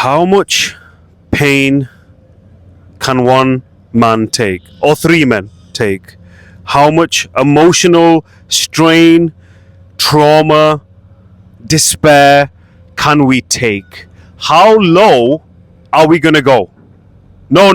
How much pain can one man take, or three men take? How much emotional strain, trauma, despair can we take? How low are we going to go? No.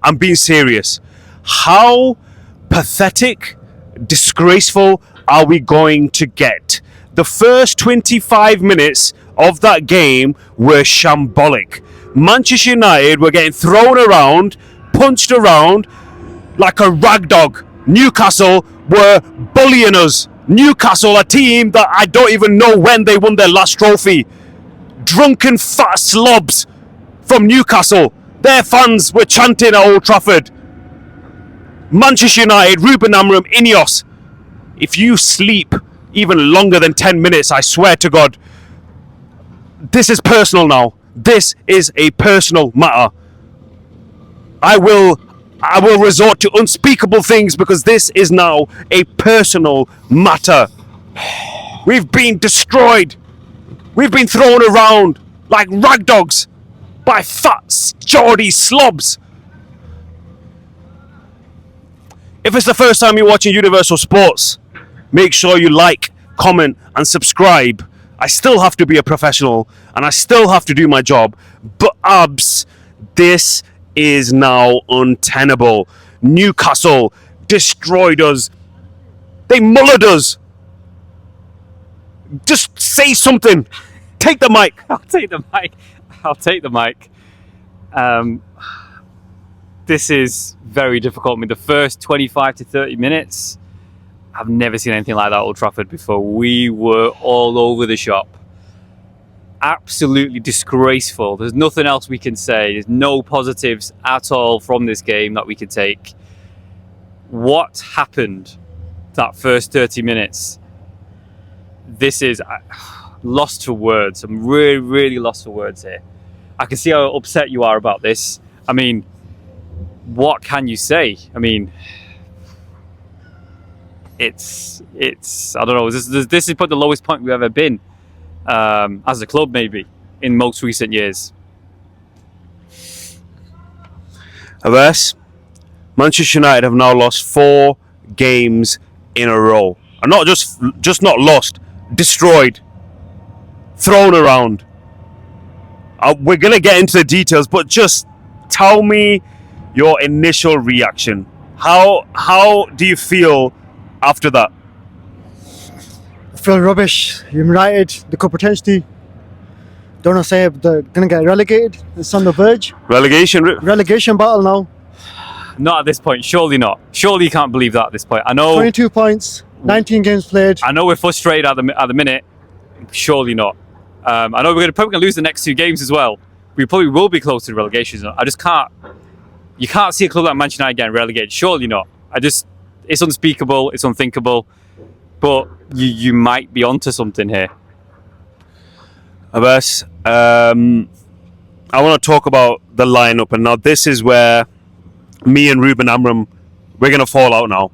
I'm being serious. How pathetic, disgraceful are we going to get? The first 25 minutes of that game were shambolic. Manchester United were getting thrown around, punched around like a rag dog. Newcastle were bullying us. Newcastle, a team that I don't even know when they won their last trophy. Drunken fat slobs from Newcastle. Their fans were chanting at Old Trafford. Manchester United, Ruben Amorim, Ineos. If you sleep even longer than 10 minutes, I swear to God, this is personal now. This is a personal matter. I will resort to unspeakable things because this is now a personal matter. We've been destroyed. We've been thrown around like rag dogs by fat, Geordie slobs. If it's the first time you're watching Universal Sports, make sure you like, comment, and subscribe. I still have to be a professional and I still have to do my job. But abs, this is now untenable. Newcastle destroyed us. They mullered us. Just say something. Take the mic. I'll take the mic. This is very difficult. I mean, the first 25 to 30 minutes, I've never seen anything like that at Old Trafford before. We were all over the shop. Absolutely disgraceful. There's nothing else we can say. There's no positives at all from this game that we could take. What happened that first 30 minutes? This is lost for words. I'm really, really lost for words here. I can see how upset you are about this. I mean, what can you say? I mean, it's I don't know. This is probably the lowest point we've ever been as a club, maybe in most recent years. Abbas, Manchester United have now lost 4 games in a row, and not just not lost, destroyed, thrown around. We're gonna get into the details, but just tell me your initial reaction. How do you feel after that? I feel rubbish. United, the could potentially, don't want to say it, but they're going to get relegated. It's on the verge. Relegation battle now. Not at this point, surely not. Surely you can't believe that at this point. I know 22 points, 19 games played. I know we're frustrated at the minute. Surely not. I know we're probably going to lose the next 2 games as well. We probably will be close to relegation. I just can't. You can't see a club like Manchester United getting relegated. Surely not. It's unspeakable. It's unthinkable. But you might be onto something here. Abbas, I want to talk about the lineup, and now this is where me and Ruben Amorim, we're going to fall out now.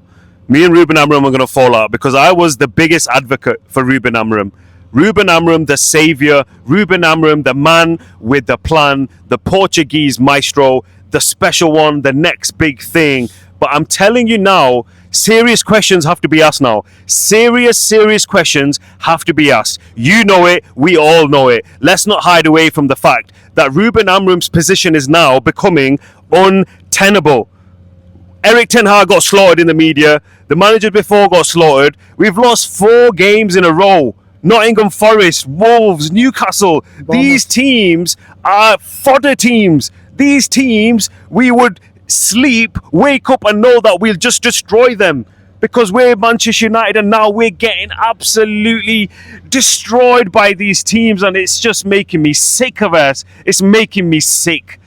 Me and Ruben Amorim are going to fall out because I was the biggest advocate for Ruben Amorim. Ruben Amorim, the saviour. Ruben Amorim, the man with the plan, the Portuguese maestro, the special one, the next big thing. But I'm telling you now, serious questions have to be asked now. Serious questions have to be asked. You know it, we all know it. Let's not hide away from the fact that Ruben Amorim's position is now becoming untenable. Eric Ten Hag got slaughtered in the media. The manager before got slaughtered. We've lost 4 games in a row. Nottingham Forest, Wolves, Newcastle. These teams are fodder teams. These teams, we would sleep, wake up and know that we'll just destroy them because we're Manchester United and now we're getting absolutely destroyed by these teams, and it's just making me sick of us. It's making me sick.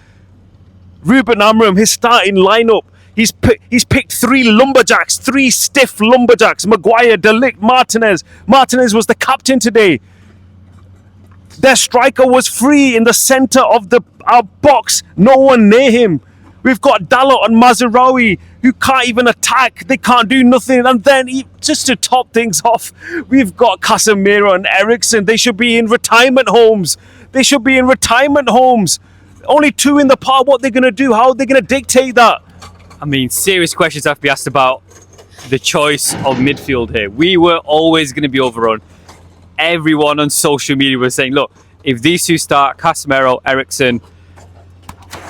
Ruben Amorim, his starting lineup, he's picked 3 lumberjacks, 3 stiff lumberjacks. Maguire, De Ligt, Martinez. Martinez was the captain today. Their striker was free in the centre of our box. No one near him. We've got Dalot and Mazraoui who can't even attack. They can't do nothing. And then, just to top things off, we've got Casemiro and Eriksen. They should be in retirement homes. They should be in retirement homes. Only 2 in the park. What they're going to do? How are they going to dictate that? I mean, serious questions have to be asked about the choice of midfield here. We were always going to be overrun. Everyone on social media was saying, look, if these two start, Casemiro, Eriksen,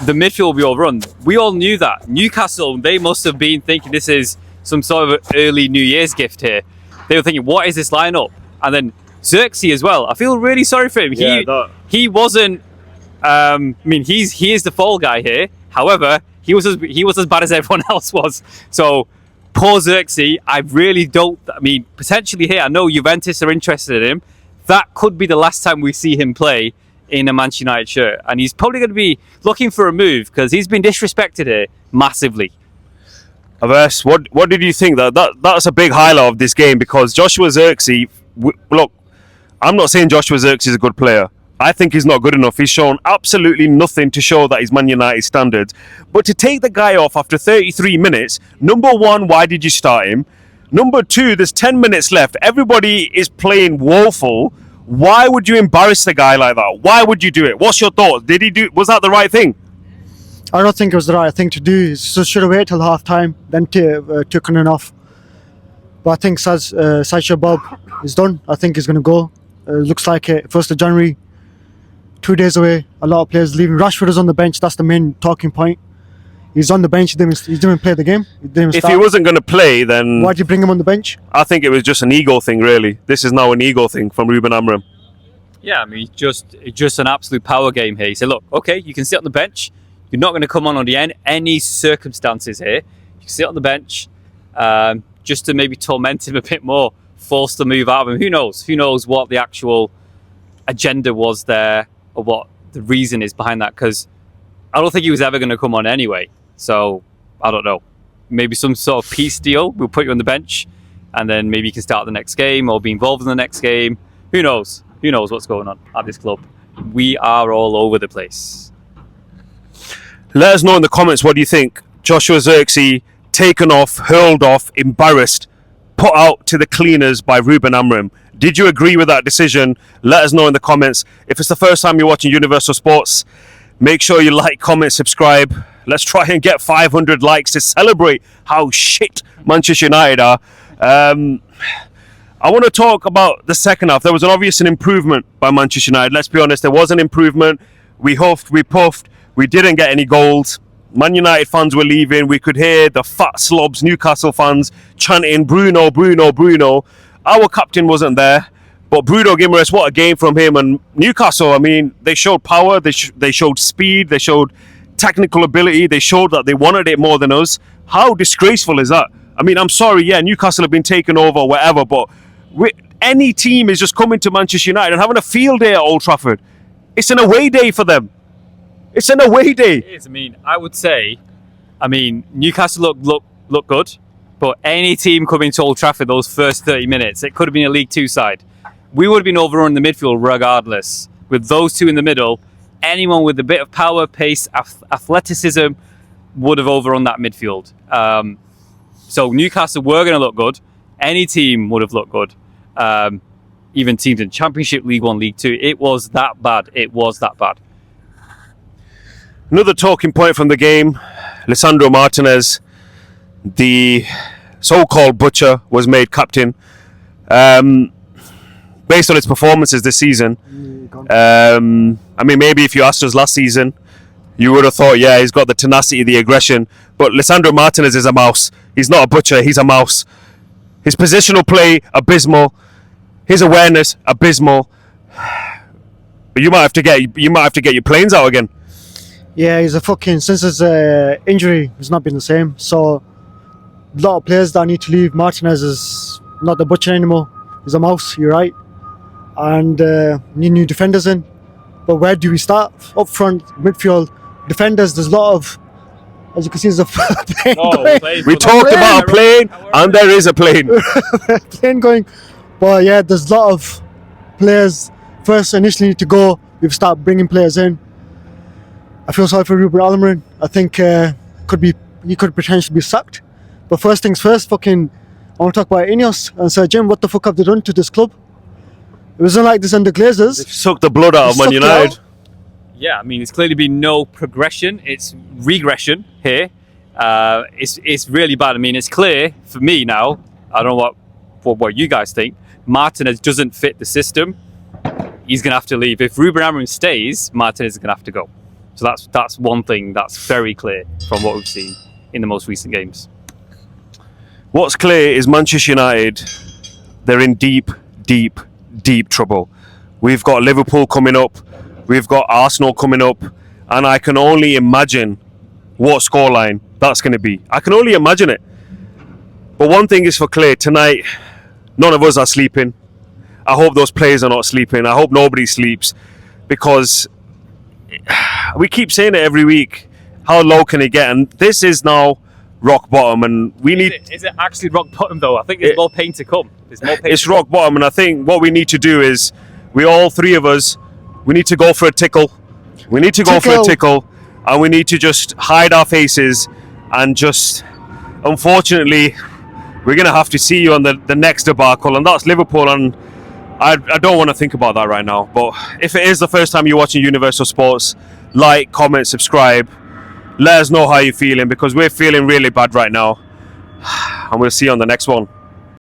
the midfield will be overrun. We all knew that. Newcastle, they must have been thinking this is some sort of early New Year's gift here. They were thinking, what is this lineup? And then Xerxes as well. I feel really sorry for him. He wasn't. I mean, he is the fall guy here. However, he was as bad as everyone else was. So poor Xerxes. I really don't. I mean, potentially here. I know Juventus are interested in him. That could be the last time we see him play in a Manchester United shirt, and he's probably going to be looking for a move because he's been disrespected here massively. Averse, what did you think? That's a big highlight of this game because Joshua Xerxes. Look, I'm not saying Joshua Xerxes is a good player. I think he's not good enough. He's shown absolutely nothing to show that he's Man United standards. But to take the guy off after 33 minutes, number one, why did you start him? Number two, there's 10 minutes left. Everybody is playing woeful. Why would you embarrass the guy like that? Why would you do it? What's your thoughts? Was that the right thing? I don't think it was the right thing to do. So should have waited till half time, then took it off. But I think Sacha Bob is done. I think he's going to go. Looks like it. 1st of January, 2 days away. A lot of players leaving. Rashford is on the bench. That's the main talking point. He's on the bench. He didn't play the game. If he wasn't going to play, then why'd you bring him on the bench? I think it was just an ego thing, really. This is now an ego thing from Ruben Amorim. Yeah, I mean, just an absolute power game here. He said, look, okay, you can sit on the bench. You're not going to come on the end any circumstances here. You can sit on the bench just to maybe torment him a bit more, force the move out of him. Who knows? Who knows what the actual agenda was there or what the reason is behind that? Because I don't think he was ever going to come on anyway. So, I don't know. Maybe some sort of peace deal. We'll put you on the bench and then maybe you can start the next game or be involved in the next game. Who knows? Who knows what's going on at this club? We are all over the place. Let us know in the comments what do you think. Joshua Xerxes taken off, hurled off, embarrassed, put out to the cleaners by Ruben Amorim. Did you agree with that decision? Let us know in the comments. If it's the first time you're watching Universal Sports, make sure you like, comment, subscribe. Let's try and get 500 likes to celebrate how shit Manchester United are. I want to talk about the second half. There was an obvious improvement by Manchester United. Let's be honest, there was an improvement. We huffed, we puffed, we didn't get any goals. Man United fans were leaving. We could hear the fat slobs Newcastle fans chanting Bruno, Bruno, Bruno. Our captain wasn't there. But Bruno Guimaraes, what a game from him. And Newcastle, I mean, they showed power, they showed speed, they showed technical ability, they showed that they wanted it more than us. How disgraceful is that? I mean, I'm sorry, yeah, Newcastle have been taken over, whatever, but any team is just coming to Manchester United and having a field day at Old Trafford. It's an away day for them. It's an away day. It is. I mean, I would say, Newcastle look good, but any team coming to Old Trafford those first 30 minutes, it could have been a League Two side. We would have been overrun in the midfield regardless. With those two in the middle, anyone with a bit of power, pace, athleticism would have overrun that midfield. So Newcastle were going to look good. Any team would have looked good. Even teams in Championship, League One, League Two. It was that bad. It was that bad. Another talking point from the game, Lisandro Martinez, the so-called butcher, was made captain. Based on its performances this season, maybe if you asked us last season, you would have thought, yeah, he's got the tenacity, the aggression. But Lisandro Martinez is a mouse. He's not a butcher. He's a mouse. His positional play, abysmal. His awareness, abysmal. But you might have to get your planes out again. Yeah, since his injury, he's not been the same. So a lot of players that need to leave. Martinez is not the butcher anymore. He's a mouse. You're right. And need new defenders in. But where do we start? Up front, midfield, defenders. There's a lot of, as you can see, there's a plane going. We talked about a plane, and there is a plane. Plane going. But yeah, there's a lot of players. First, initially need to go. We've started bringing players in. I feel sorry for Ruben Amorim. I think he could potentially be sacked. But first things first, I want to talk about Ineos and say, Jim, what the fuck have they done to this club? It wasn't like this under Glazers. Suck the blood out of Man Sucked it United. out. Yeah, I mean, it's clearly been no progression. It's regression here. It's really bad. I mean, it's clear for me now. I don't know what you guys think. Martinez doesn't fit the system. He's going to have to leave. If Ruben Amorim stays, Martinez is going to have to go. So that's one thing that's very clear from what we've seen in the most recent games. What's clear is Manchester United, they're in deep, deep, deep trouble. We've got Liverpool coming up. We've got Arsenal coming up. And I can only imagine what scoreline that's going to be. I can only imagine it. But one thing is for clear, tonight, none of us are sleeping. I hope those players are not sleeping. I hope nobody sleeps. Because we keep saying it every week. How low can it get? And this is now rock bottom, and we need. Is it actually rock bottom though? I think there's more pain to come. There's more pain. It's rock bottom, and I think what we need to do is, all three of us, we need to go for a tickle. We need to go for a tickle, and we need to just hide our faces, and just, unfortunately, we're gonna have to see you on the next debacle, and that's Liverpool. And I don't want to think about that right now. But if it is the first time you're watching Universal Sports, like, comment, subscribe. Let us know how you're feeling, because we're feeling really bad right now. And we'll see you on the next one.